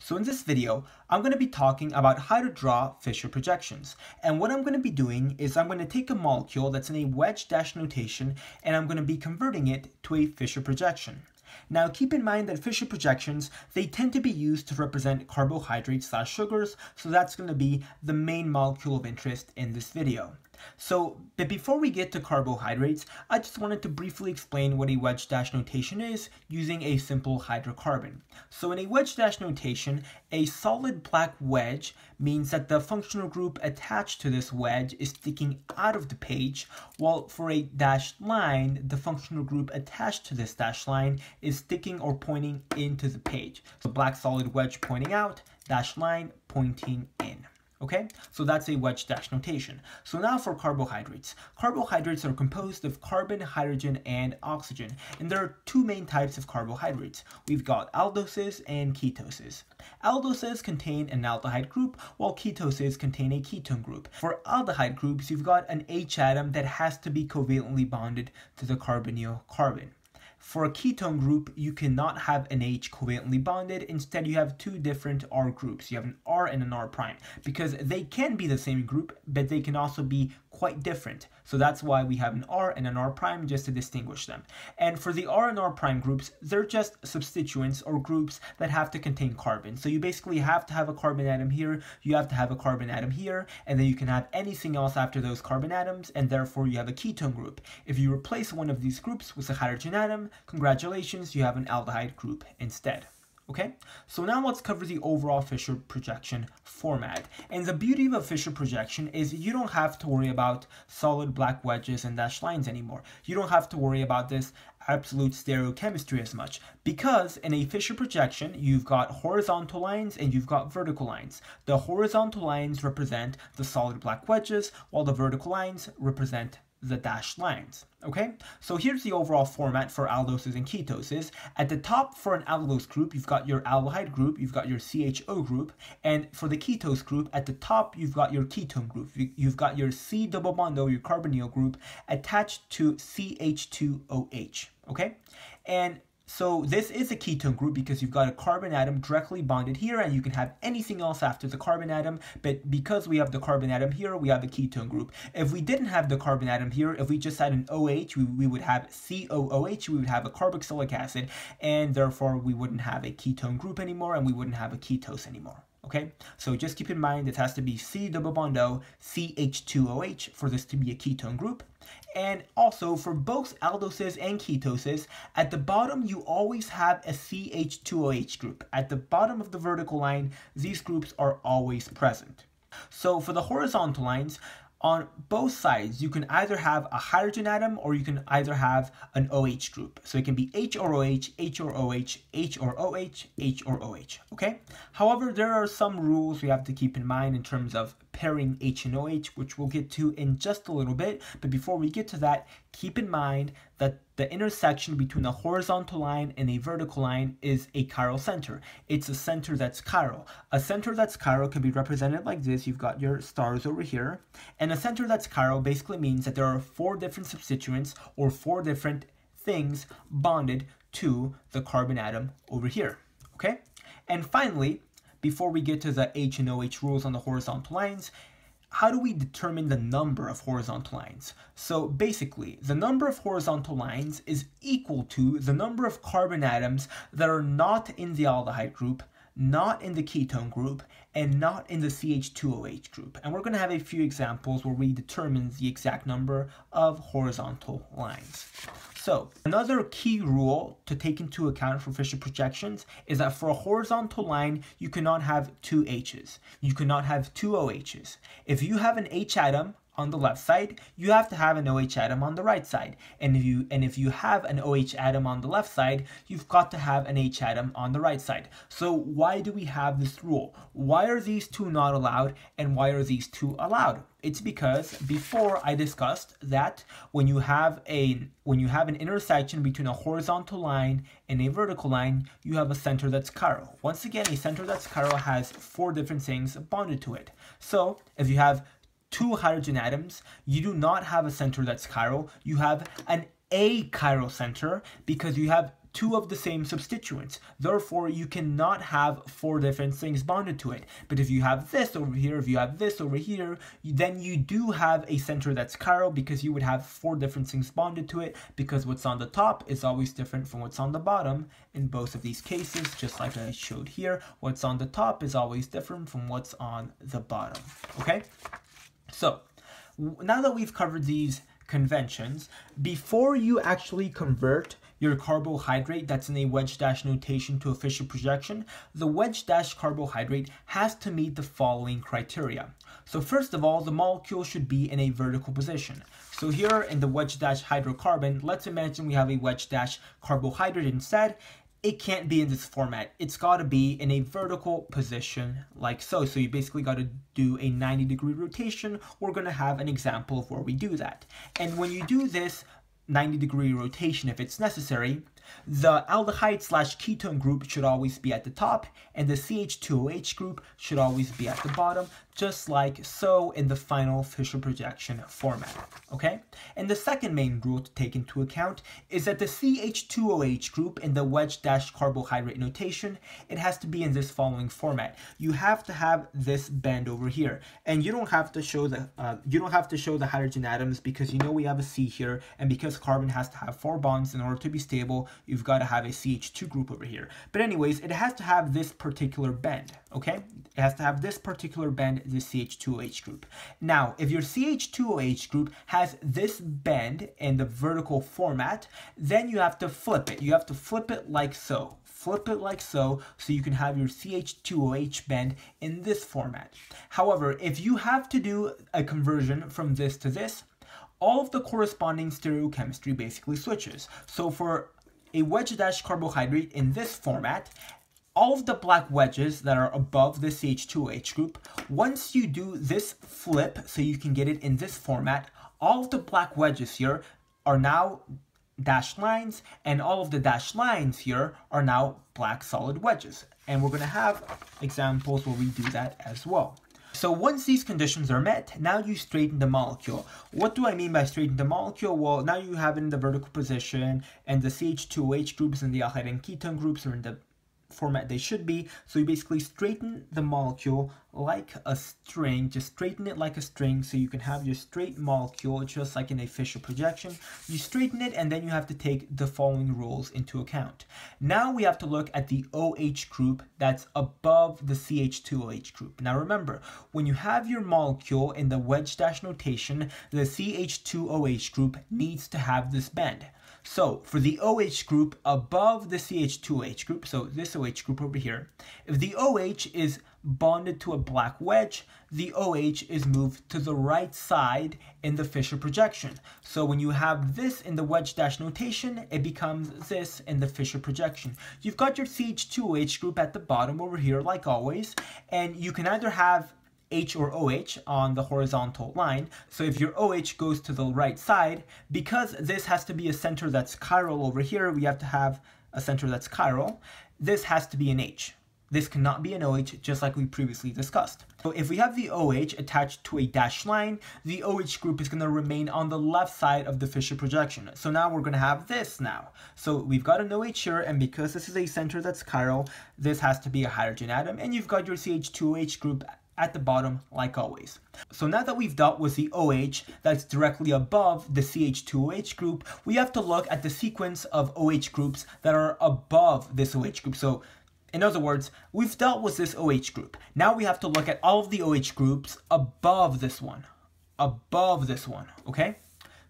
So in this video, I'm going to be talking about how to draw Fischer projections. And what I'm going to be doing is I'm going to take a molecule that's in a wedge-dash notation and I'm going to be converting it to a Fischer projection. Now keep in mind that Fischer projections, they tend to be used to represent carbohydrates / sugars, so that's going to be the main molecule of interest in this video. But before we get to carbohydrates, I just wanted to briefly explain what a wedge-dash notation is using a simple hydrocarbon. So in a wedge-dash notation, a solid black wedge means that the functional group attached to this wedge is sticking out of the page, while for a dashed line, the functional group attached to this dashed line is sticking or pointing into the page. So black solid wedge pointing out, dashed line pointing in. Okay, so that's a wedge-dash notation. So now for carbohydrates. Carbohydrates are composed of carbon, hydrogen, and oxygen. And there are two main types of carbohydrates. We've got aldoses and ketoses. Aldoses contain an aldehyde group, while ketoses contain a ketone group. For aldehyde groups, you've got an H atom that has to be covalently bonded to the carbonyl carbon. For a ketone group, you cannot have an H covalently bonded. Instead, you have two different R groups. You have an R and an R prime, because they can be the same group, but they can also be quite different. So that's why we have an R and an R prime, just to distinguish them. And for the R and R prime groups, they're just substituents or groups that have to contain carbon. So you basically have to have a carbon atom here, you have to have a carbon atom here, and then you can have anything else after those carbon atoms, and therefore you have a ketone group. If you replace one of these groups with a hydrogen atom, congratulations, you have an aldehyde group instead. Okay, so now let's cover the overall Fischer projection format. And the beauty of a Fischer projection is you don't have to worry about solid black wedges and dashed lines anymore. You don't have to worry about this absolute stereochemistry as much, because in a Fischer projection, you've got horizontal lines and you've got vertical lines. The horizontal lines represent the solid black wedges, while the vertical lines represent the dashed lines. Okay, so here's the overall format for aldoses and ketoses. At the top, for an aldose group, you've got your aldehyde group, you've got your CHO group, and for the ketose group, at the top, you've got your ketone group. You've got your C double bond O, your carbonyl group, attached to CH2OH. Okay, and so this is a ketone group because you've got a carbon atom directly bonded here, and you can have anything else after the carbon atom, but because we have the carbon atom here, we have a ketone group. If we didn't have the carbon atom here, if we just had an OH, we would have COOH, we would have a carboxylic acid, and therefore we wouldn't have a ketone group anymore, and we wouldn't have a ketose anymore. Okay, so just keep in mind it has to be C double bond O, CH2OH for this to be a ketone group. And also for both aldoses and ketoses, at the bottom you always have a CH2OH group. At the bottom of the vertical line, these groups are always present. So for the horizontal lines, on both sides, you can either have a hydrogen atom or you can either have an OH group. So it can be H or OH, H or OH, H or OH, H or OH, okay? However, there are some rules we have to keep in mind in terms of pairing H and OH, which we'll get to in just a little bit. But before we get to that, keep in mind that the intersection between a horizontal line and a vertical line is a chiral center. It's a center that's chiral. A center that's chiral can be represented like this. You've got your stars over here. And a center that's chiral basically means that there are 4 different substituents or 4 different things bonded to the carbon atom over here. Okay? And finally, before we get to the H and OH rules on the horizontal lines, how do we determine the number of horizontal lines? So basically, the number of horizontal lines is equal to the number of carbon atoms that are not in the aldehyde group, not in the ketone group, and not in the CH2OH group. And we're going to have a few examples where we determine the exact number of horizontal lines. So another key rule to take into account for Fischer projections is that for a horizontal line, you cannot have 2 H's. You cannot have 2 OH's. If you have an H atom on the left side, you have to have an OH atom on the right side. And if you have an OH atom on the left side, you've got to have an H atom on the right side. So why do we have this rule? Why are these two not allowed and why are these two allowed? It's because before I discussed that when you have an intersection between a horizontal line and a vertical line, you have a center that's chiral. Once again, a center that's chiral has 4 different things bonded to it. So if you have 2 hydrogen atoms, you do not have a center that's chiral, you have an achiral center because you have two of the same substituents. Therefore, you cannot have four different things bonded to it. But if you have this over here, if you have this over here, then you do have a center that's chiral because you would have four different things bonded to it, because what's on the top is always different from what's on the bottom in both of these cases, just like I showed here. What's on the top is always different from what's on the bottom, okay? So, now that we've covered these conventions, before you actually convert your carbohydrate that's in a wedge-dash notation to a Fischer projection, the wedge-dash carbohydrate has to meet the following criteria. So first of all, the molecule should be in a vertical position. So here in the wedge-dash hydrocarbon, let's imagine we have a wedge-dash carbohydrate instead. It can't be in this format. It's got to be in a vertical position like so. So you basically got to do a 90-degree rotation. We're going to have an example of where we do that. And when you do this 90-degree rotation, if it's necessary, the aldehyde/ketone group should always be at the top, and the CH2OH group should always be at the bottom, just like so in the final Fischer projection format, okay? And the second main rule to take into account is that the CH2OH group in the wedge-dash carbohydrate notation, it has to be in this following format. You have to have this band over here, and you don't have to show the hydrogen atoms, because you know we have a C here, and because carbon has to have 4 bonds in order to be stable, you've got to have a CH2 group over here. But anyways, it has to have this particular bend, okay? It has to have this particular bend, the CH2OH group. Now, if your CH2OH group has this bend in the vertical format, then you have to flip it. You have to flip it like so. Flip it like so you can have your CH2OH bend in this format. However, if you have to do a conversion from this to this, all of the corresponding stereochemistry basically switches. So for a wedge-dash carbohydrate in this format, all of the black wedges that are above the CH2OH group, once you do this flip so you can get it in this format, all of the black wedges here are now dashed lines, and all of the dashed lines here are now black solid wedges. And we're going to have examples where we do that as well. So once these conditions are met, now you straighten the molecule. What do I mean by straighten the molecule? Well, now you have it in the vertical position, and the CH2OH groups and the aldehyde and ketone groups are in the format they should be. So you basically straighten the molecule like a string. Just straighten it like a string so you can have your straight molecule, just like in a Fischer projection. You straighten it, and then you have to take the following rules into account. Now we have to look at the OH group that's above the CH2OH group. Now remember, when you have your molecule in the wedge-dash notation, the CH2OH group needs to have this bend. So for the OH group above the CH2OH group, so this OH group over here, if the OH is bonded to a black wedge, the OH is moved to the right side in the Fischer projection. So when you have this in the wedge-dash notation, it becomes this in the Fischer projection. You've got your CH2OH group at the bottom over here, like always, and you can either have H or OH on the horizontal line. So if your OH goes to the right side, because this has to be a center that's chiral over here, we have to have a center that's chiral. This has to be an H. This cannot be an OH, just like we previously discussed. So if we have the OH attached to a dashed line, the OH group is going to remain on the left side of the Fischer projection. So now we're going to have this now. So we've got an OH here, and because this is a center that's chiral, this has to be a hydrogen atom, and you've got your CH2OH group at the bottom, like always. So now that we've dealt with the OH that's directly above the CH2OH group, we have to look at the sequence of OH groups that are above this OH group. So in other words, we've dealt with this OH group. Now we have to look at all of the OH groups above this one, okay?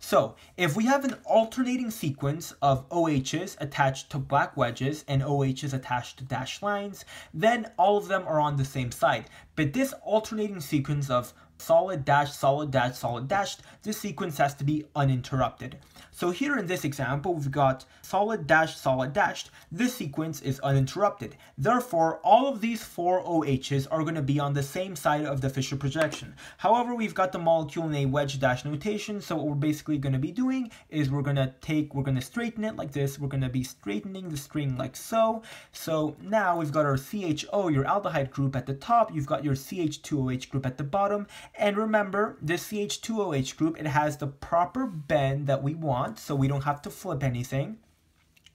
So if we have an alternating sequence of OHs attached to black wedges and OHs attached to dashed lines, then all of them are on the same side. But this alternating sequence of solid dash, solid dash, solid dash, this sequence has to be uninterrupted. So here in this example, we've got solid dash, solid dash. This sequence is uninterrupted. Therefore, all of these 4 OHs are going to be on the same side of the Fischer projection. However, we've got the molecule in a wedge dash notation, so what we're basically going to be doing is we're going to straighten it like this. We're going to be straightening the string like so. So now we've got our CHO, your aldehyde group at the top. You've got your CH2OH group at the bottom. And remember, this CH2OH group, it has the proper bend that we want, so we don't have to flip anything.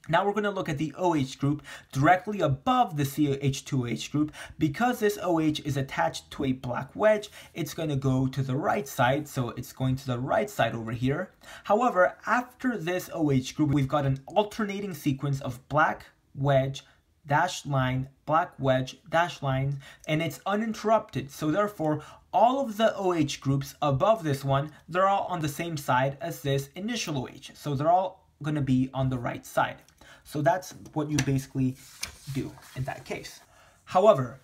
Now we're going to look at the OH group directly above the CH2OH group. Because this OH is attached to a black wedge, it's going to go to the right side, so it's going to the right side over here. However, after this OH group, we've got an alternating sequence of black wedge, dash line, black wedge, dash line, and it's uninterrupted. So therefore, all of the OH groups above this one, they're all on the same side as this initial OH. So they're all going to be on the right side. So that's what you basically do in that case. However,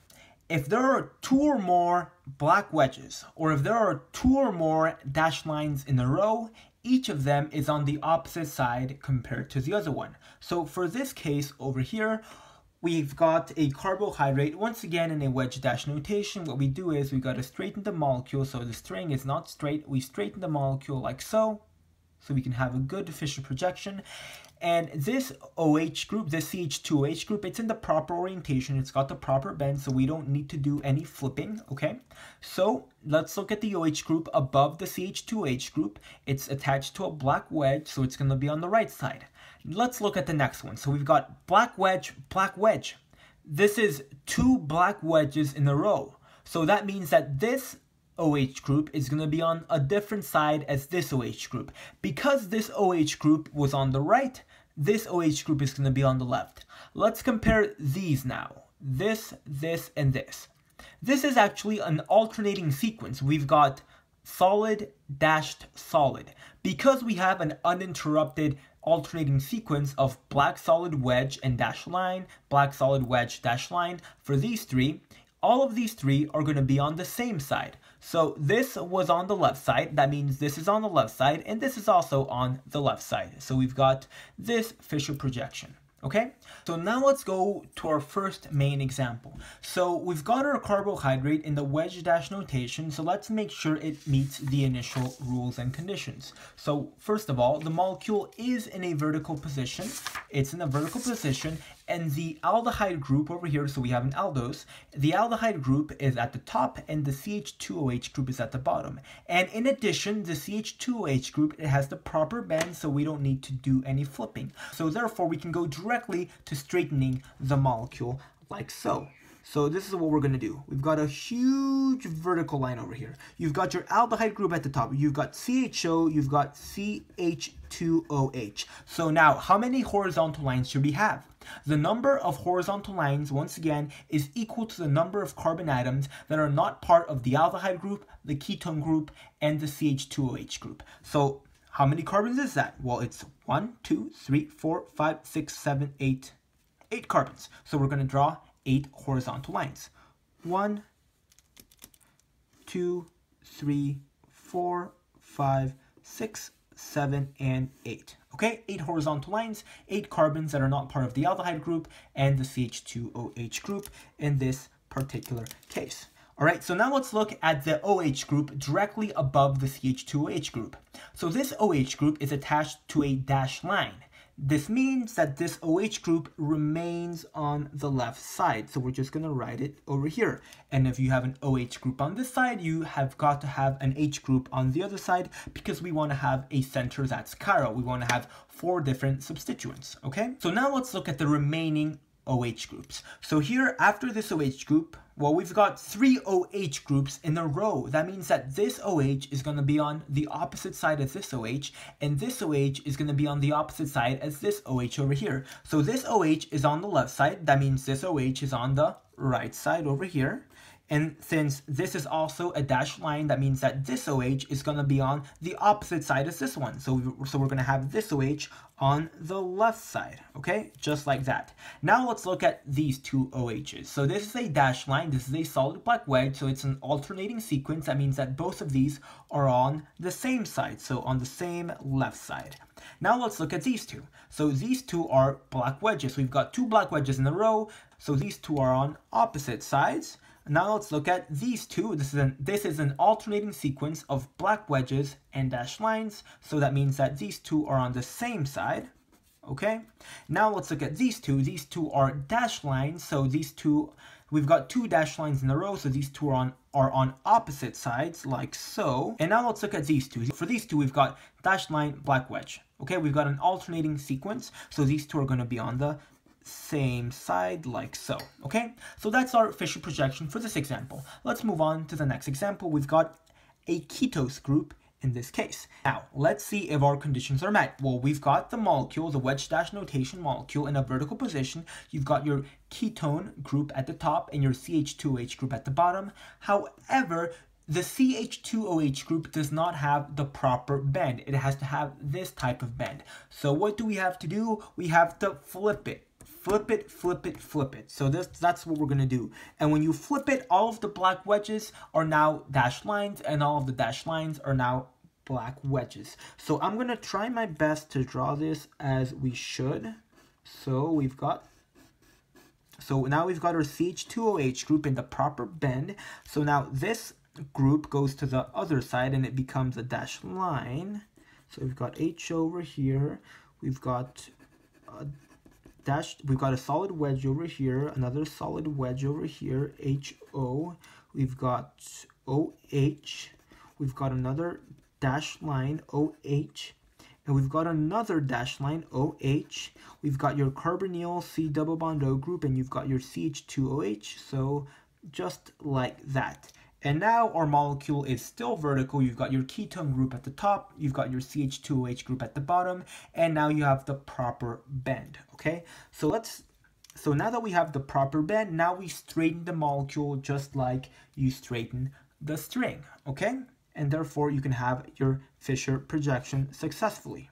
if there are 2 or more black wedges, or if there are 2 or more dash lines in a row, each of them is on the opposite side compared to the other one. So for this case over here, we've got a carbohydrate, once again in a wedge-dash notation. What we do is we've got to straighten the molecule, so the string is not straight. We straighten the molecule like so we can have a good Fischer projection. And this OH group, this CH2OH group, it's in the proper orientation. It's got the proper bend, so we don't need to do any flipping, okay? So let's look at the OH group above the CH2OH group. It's attached to a black wedge, so it's going to be on the right side. Let's look at the next one. So we've got black wedge, black wedge. This is 2 black wedges in a row. So that means that this OH group is going to be on a different side as this OH group. Because this OH group was on the right, this OH group is going to be on the left. Let's compare these now. This, and this. This is actually an alternating sequence. We've got solid, dashed, solid. Because we have an uninterrupted alternating sequence of black solid wedge and dash line, black solid wedge, dash line, for these 3, all of these 3 are going to be on the same side. So this was on the left side, that means this is on the left side, and this is also on the left side. So we've got this Fischer projection. Okay, so now let's go to our first main example. So we've got our carbohydrate in the wedge-dash notation, so let's make sure it meets the initial rules and conditions. So first of all, the molecule is in a vertical position. It's in a vertical position, and the aldehyde group over here, so we have an aldose, the aldehyde group is at the top and the CH2OH group is at the bottom. And in addition, the CH2OH group, it has the proper bend, so we don't need to do any flipping. So therefore, we can go directly to straightening the molecule like so. So this is what we're going to do. We've got a huge vertical line over here. You've got your aldehyde group at the top. You've got CHO, you've got CH2OH. So now, how many horizontal lines should we have? The number of horizontal lines, once again, is equal to the number of carbon atoms that are not part of the aldehyde group, the ketone group, and the CH2OH group. So how many carbons is that? Well, it's 1, 2, 3, 4, 5, 6, 7, 8. 8 carbons. So we're going to draw 8 horizontal lines. 1, 2, 3, 4, 5, 6, 7, and 8. Okay, 8 horizontal lines, 8 carbons that are not part of the aldehyde group and the CH2OH group in this particular case. All right, so now let's look at the OH group directly above the CH2OH group. So this OH group is attached to a dash line. This means that this OH group remains on the left side. So we're just going to write it over here. And if you have an OH group on this side, you have got to have an H group on the other side because we want to have a center that's chiral. We want to have 4 different substituents. Okay, so now let's look at the remaining OH groups. So here, after this OH group, well, we've got 3 OH groups in a row. That means that this OH is going to be on the opposite side as this OH, and this OH is going to be on the opposite side as this OH over here. So this OH is on the left side. That means this OH is on the right side over here. And since this is also a dashed line, that means that this OH is going to be on the opposite side as this one. So we're going to have this OH on the left side, okay? Just like that. Now let's look at these 2 OHs. So this is a dashed line. This is a solid black wedge. So it's an alternating sequence. That means that both of these are on the same side. So on the same left side. Now let's look at these 2. So these 2 are black wedges. We've got 2 black wedges in a row. So these 2 are on opposite sides. Now let's look at these 2. This is an alternating sequence of black wedges and dashed lines. So that means that these 2 are on the same side. Okay. Now let's look at these 2. These 2 are dashed lines. So these 2, we've got 2 dashed lines in a row. So these 2 are on opposite sides like so. And now let's look at these 2. For these 2, we've got dashed line, black wedge. Okay, we've got an alternating sequence, so these two are going to be on the same side like so. Okay, so that's our Fischer projection for this example. Let's move on to the next example. We've got a ketose group in this case. Now, let's see if our conditions are met. Well, we've got the molecule, the wedge-dash notation molecule, in a vertical position. You've got your ketone group at the top and your CH2OH group at the bottom. However, the CH2OH group does not have the proper bend. It has to have this type of bend. So what do we have to do? We have to flip it. Flip it, flip it, flip it. So that's what we're going to do. And when you flip it, all of the black wedges are now dashed lines, and all of the dashed lines are now black wedges. So I'm going to try my best to draw this as we should. So now we've got our CH2OH group in the proper bend. So now this group goes to the other side and it becomes a dashed line. So we've got H over here. We've got a solid wedge over here, another solid wedge over here, HO. We've got OH. We've got another dashed line, OH. And we've got another dashed line, OH. We've got your carbonyl C double bond O group, and you've got your CH2OH. So just like that. And now our molecule is still vertical. You've got your ketone group at the top, you've got your CH2OH group at the bottom, and now you have the proper bend, okay? So now that we have the proper bend, now we straighten the molecule just like you straighten the string, okay? And therefore you can have your Fischer projection successfully.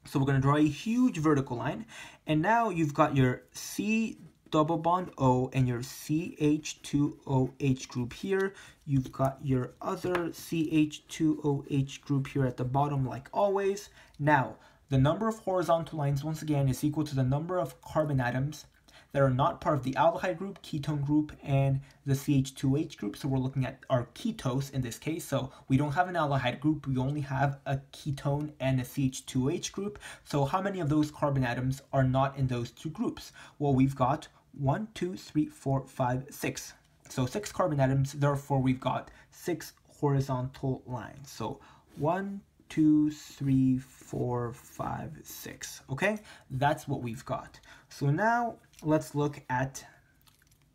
So we're going to draw a huge vertical line, and now you've got your C double bond O and your CH2OH group here. You've got your other CH2OH group here at the bottom like always. Now, the number of horizontal lines once again is equal to the number of carbon atoms that are not part of the aldehyde group, ketone group, and the CH2OH group. So we're looking at our ketose in this case. So we don't have an aldehyde group, we only have a ketone and a CH2OH group. So how many of those carbon atoms are not in those two groups? Well, we've got 1, 2, 3, 4, 5, 6. So 6 carbon atoms, therefore we've got 6 horizontal lines. So 1, 2, 3, 4, 5, 6. Okay, that's what we've got. So now let's look at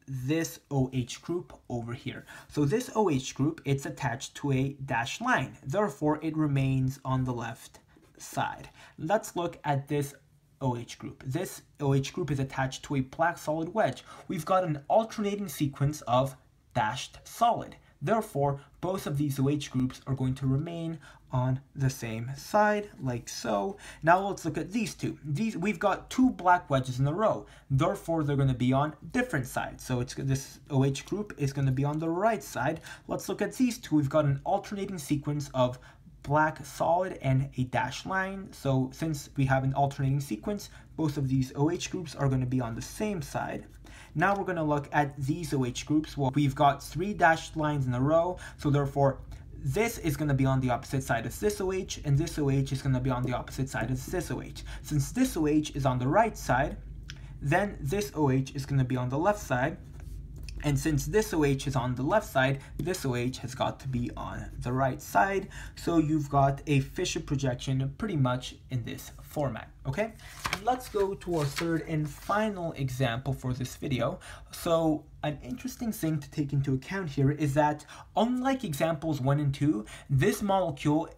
this OH group over here. So this OH group, it's attached to a dashed line. Therefore, it remains on the left side. Let's look at this OH group. This OH group is attached to a black solid wedge. We've got an alternating sequence of dashed solid. Therefore, both of these OH groups are going to remain on the same side, like so. Now let's look at these two. We've got 2 black wedges in a row. Therefore, they're going to be on different sides. So this OH group is going to be on the right side. Let's look at these two. We've got an alternating sequence of black solid and a dashed line. So since we have an alternating sequence, both of these OH groups are going to be on the same side. Now we're going to look at these OH groups. Well, we've got 3 dashed lines in a row, so therefore this is going to be on the opposite side as this OH, and this OH is going to be on the opposite side as this OH. Since this OH is on the right side, then this OH is going to be on the left side. And since this OH is on the left side, this OH has got to be on the right side. So you've got a Fischer projection pretty much in this format, okay? And let's go to our third and final example for this video. So an interesting thing to take into account here is that unlike examples 1 and 2, this molecule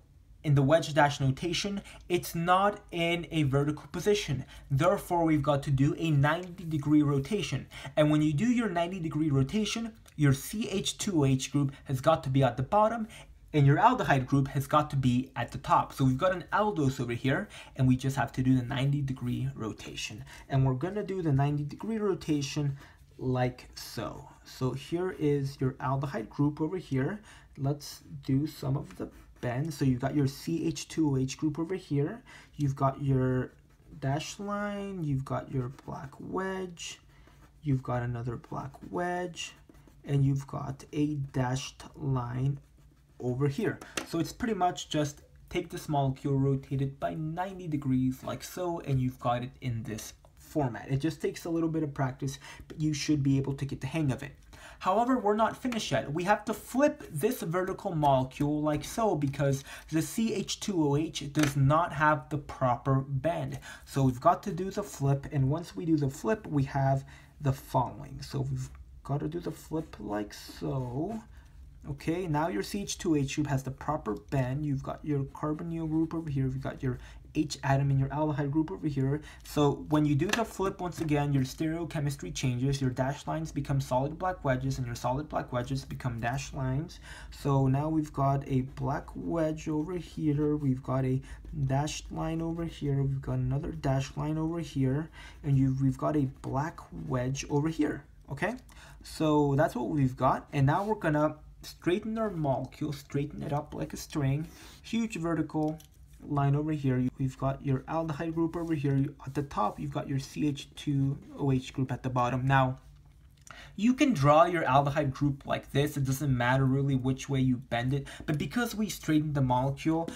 in the wedge-dash notation, it's not in a vertical position. Therefore, we've got to do a 90-degree rotation. And when you do your 90-degree rotation, your CH2OH group has got to be at the bottom, and your aldehyde group has got to be at the top. So we've got an aldose over here, and we just have to do the 90-degree rotation. And we're going to do the 90-degree rotation like so. So here is your aldehyde group over here. Let's do some of the bend. So you've got your CH2OH group over here, you've got your dashed line, you've got your black wedge, you've got another black wedge, and you've got a dashed line over here. So it's pretty much just take this molecule, rotate it by 90 degrees like so, and you've got it in this format. It just takes a little bit of practice, but you should be able to get the hang of it. However, we're not finished yet. We have to flip this vertical molecule like so because the CH2OH does not have the proper bend. So we've got to do the flip, and once we do the flip, we have the following. So we've got to do the flip like so. Okay, now your CH2OH group has the proper bend. You've got your carbonyl group over here. You've got your H atom in your aldehyde group over here. So when you do the flip, once again, your stereochemistry changes. Your dashed lines become solid black wedges, and your solid black wedges become dashed lines. So now we've got a black wedge over here. We've got a dashed line over here. We've got another dashed line over here, and we've got a black wedge over here. Okay, so that's what we've got, and now we're gonna straighten our molecule, straighten it up like a string. Huge vertical line over here. We've got your aldehyde group over here. At the top, you've got your CH2OH group at the bottom. Now, you can draw your aldehyde group like this. It doesn't matter really which way you bend it. But because we straightened the molecule,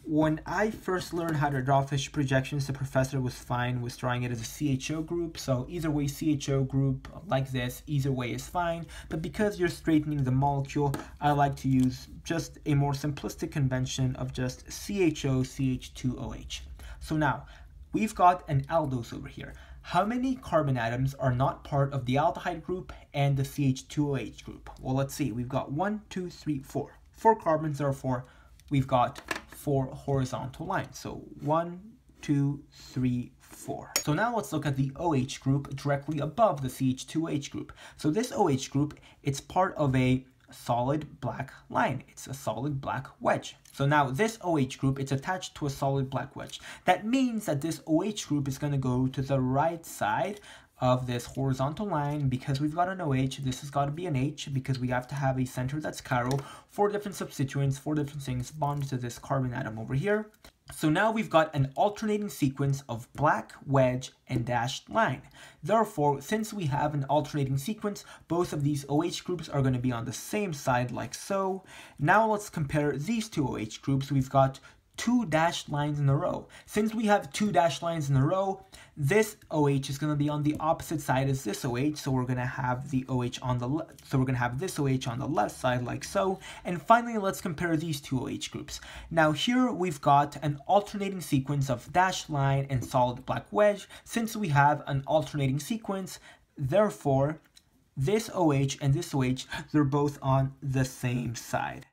when I first learned how to draw Fischer projections, the professor was fine with drawing it as a CHO group. So either way, CHO group like this, either way is fine. But because you're straightening the molecule, I like to use just a more simplistic convention of just CHO, CH2OH. So now, we've got an aldose over here. How many carbon atoms are not part of the aldehyde group and the CH2OH group? Well, let's see. We've got 1, 2, 3, 4. 4 carbons, therefore, we've got 4 horizontal lines. So 1, 2, 3, 4. So now let's look at the OH group directly above the CH2OH group. So this OH group, it's part of a solid black line. It's a solid black wedge. So now this OH group, it's attached to a solid black wedge. That means that this OH group is going to go to the right side of this horizontal line. Because we've got an OH, this has got to be an H, because we have to have a center that's chiral. 4 different substituents, 4 different things bonded to this carbon atom over here. So now we've got an alternating sequence of black, wedge, and dashed line. Therefore, since we have an alternating sequence, both of these OH groups are going to be on the same side like so. Now let's compare these two OH groups. We've got 2 dashed lines in a row. Since we have 2 dashed lines in a row, this OH is going to be on the opposite side as this OH, so we're going to have the OH on the left. So we're going to have this OH on the left side like so. And finally, let's compare these two OH groups. Now here we've got an alternating sequence of dashed line and solid black wedge. Since we have an alternating sequence, therefore, this OH and this OH, they're both on the same side.